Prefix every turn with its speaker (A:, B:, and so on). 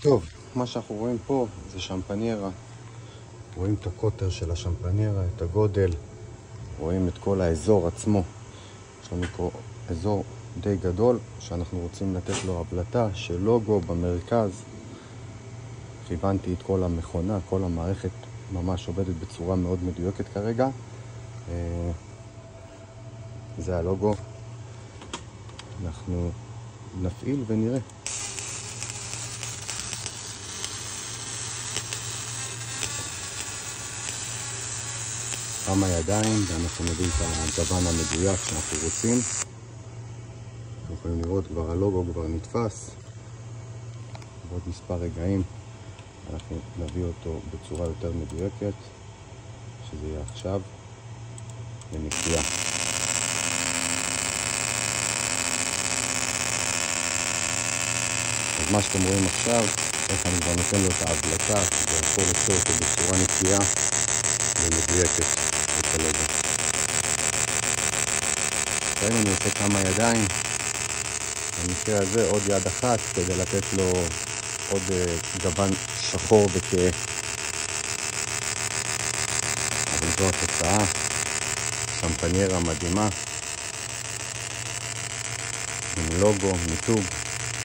A: טוב, מה שאנחנו רואים פה זה שמפניירה. רואים את הקוטר של השמפניירה, את הגודל, רואים את כל האזור עצמו. יש לנו פה אזור די גדול שאנחנו רוצים לתת לו הבלטה של לוגו במרכז. כיוונתי את כל המכונה, כל המערכת ממש עובדת בצורה מאוד מדויקת כרגע. זה הלוגו. אנחנו נפעיל ונראה. כמה ידיים ואנחנו נביא את הגוון המדויק שאנחנו רוצים. אתם יכולים לראות כבר הלוגו כבר נתפס. בעוד מספר רגעים אנחנו נביא אותו בצורה יותר מדויקת, שזה יהיה עכשיו לנקייה. אז מה שאתם רואים עכשיו, איך אני כבר נותן לו את ההבלטה, זה יכול לצור אותו בצורה נקייה ומדויקת את הלוגו. עכשיו אני עושה כמה ידיים, במקרה הזה עוד יד אחת כדי לתת לו עוד גוון שחור וכהה. אבל זו התוצאה, שמפניירה מדהימה עם לוגו, מיתוג.